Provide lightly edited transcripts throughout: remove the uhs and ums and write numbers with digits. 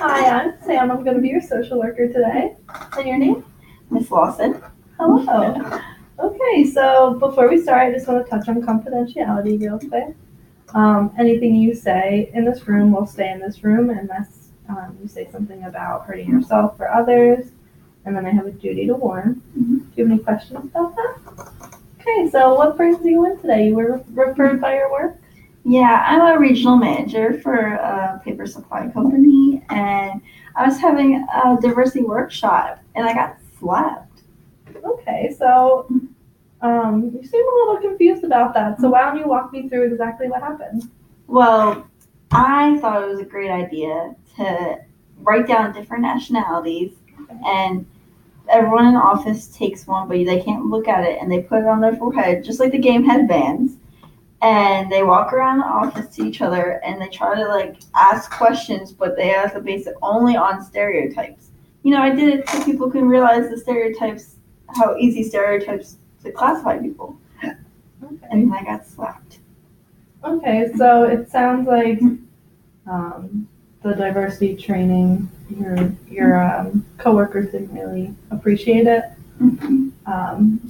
Hi, I'm Sam. I'm going to be your social worker today. And your name? Miss Lawson. Hello. Okay, so before we start, I just want to touch on confidentiality real quick. Anything you say in this room will stay in this room unless you say something about hurting yourself or others. And then I have a duty to warn. Do you have any questions about that? Okay, so what brings you in today? You were referred by your work? Yeah, I'm a regional manager for a paper supply company, and I was having a diversity workshop, and I got slapped. Okay, so you seem a little confused about that. So why don't you walk me through exactly what happened? Well, I thought it was a great idea to write down different nationalities, and everyone in the office takes one, but they can't look at it, and they put it on their forehead, just like the game headbands. And they walk around the office to each other and they try to ask questions, but they have to base it only on stereotypes. I did it so people can realize the stereotypes, how easy stereotypes to classify people. Okay. And I got slapped. Okay, so it sounds like the diversity training, your coworkers didn't really appreciate it.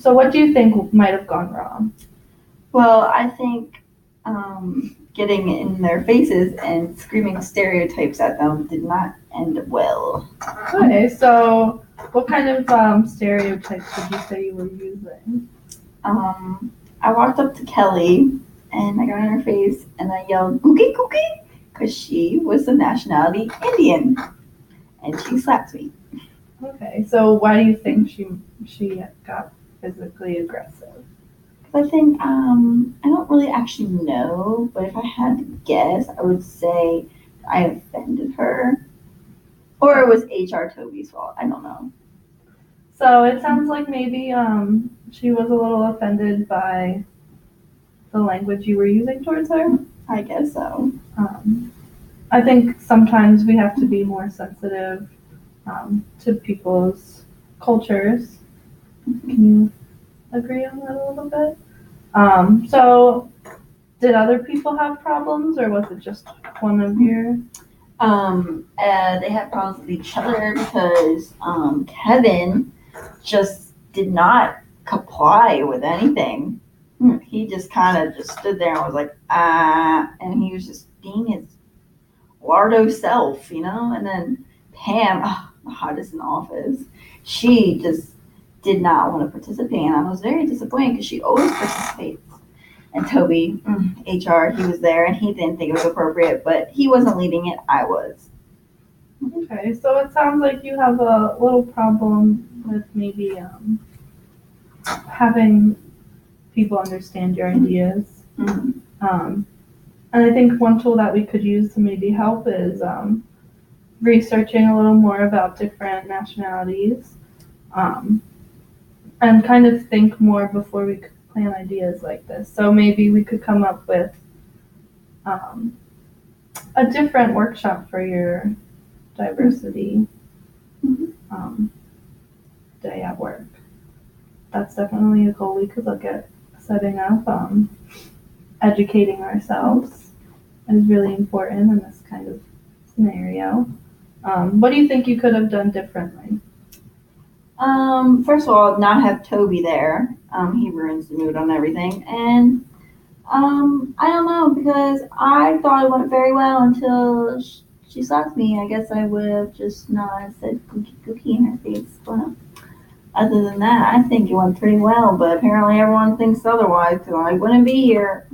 So what do you think might have gone wrong? Well, I think getting in their faces and screaming stereotypes at them did not end well. Okay, so what kind of stereotypes would you say you were using? I walked up to Kelly and I got in her face and I yelled "Cookie Cookie" because she was the nationality Indian, and she slapped me. Okay, so why do you think she got physically aggressive? I think I don't really actually know, but if I had to guess, I would say I offended her, or it was HR Toby's fault. I don't know. So it sounds like maybe she was a little offended by the language you were using towards her. I guess so. I think sometimes we have to be more sensitive to people's cultures. Can you agree on that a little bit? So did other people have problems, or was it just one of your? They had problems with each other because Kevin just did not comply with anything. He just kind of just stood there and was like, and he was just being his lardo self, And then Pam, the hottest in the office, she just did not want to participate, and I was very disappointed because she always participates. And Toby, HR, he was there, and he didn't think it was appropriate, but he wasn't leading it, I was. Okay, so it sounds like you have a little problem with maybe having people understand your ideas. And I think one tool that we could use to maybe help is researching a little more about different nationalities and kind of think more before we could plan ideas like this. So maybe we could come up with a different workshop for your diversity day at work. That's definitely a goal we could look at setting up. Educating ourselves is really important in this kind of scenario. What do you think you could have done differently? First of all, not have Toby there. He ruins the mood on everything. And I don't know, because I thought it went very well until she slapped me. I guess I would have just not said cookie cookie in her face. But other than that, I think it went pretty well. But apparently everyone thinks otherwise, so I wouldn't be here.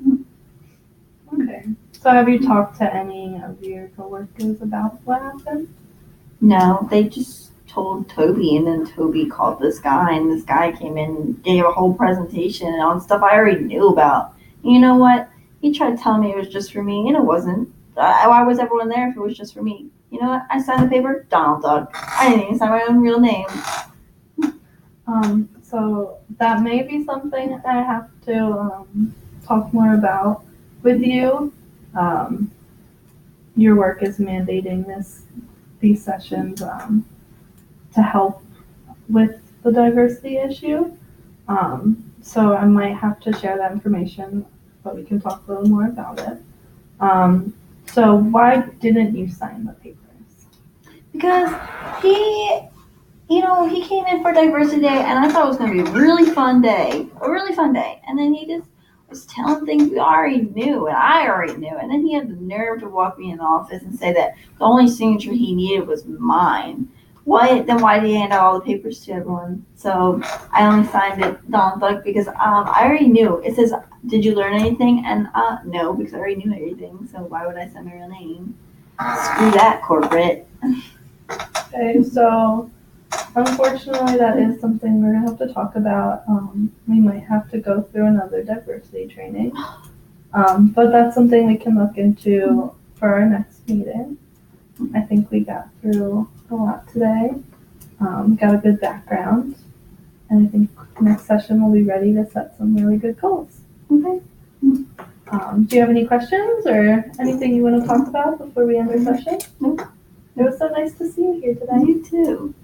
Okay. So have you talked to any of your coworkers about what happened? No, they just told Toby, and then Toby called this guy, and this guy came in and gave a whole presentation on stuff I already knew about. And you know what? He tried to tell me it was just for me, and it wasn't. Why was everyone there if it was just for me? You know what? I signed the paper, Donald Duck. I didn't even sign my own real name. So that may be something I have to talk more about with you. Your work is mandating these sessions to help with the diversity issue. So I might have to share that information, but we can talk a little more about it. So why didn't you sign the papers? because he, he came in for Diversity Day, and I thought it was going to be a really fun day, and then he just was telling things we already knew, and I already knew, and then he had the nerve to walk me in the office and say that the only signature he needed was mine. Then why did he hand out all the papers to everyone? So I only signed it Donald Duck because I already knew. It says, did you learn anything? And no, because I already knew everything, so why would I sign my real name? Screw that, corporate. Okay, so unfortunately, that is something we're gonna have to talk about. We might have to go through another diversity training, but that's something we can look into for our next meeting. I think we got through a lot today. Got a good background, and I think next session we'll be ready to set some really good goals. Okay. Do you have any questions or anything you want to talk about before we end our session? Nope. It was so nice to see you here today. You too.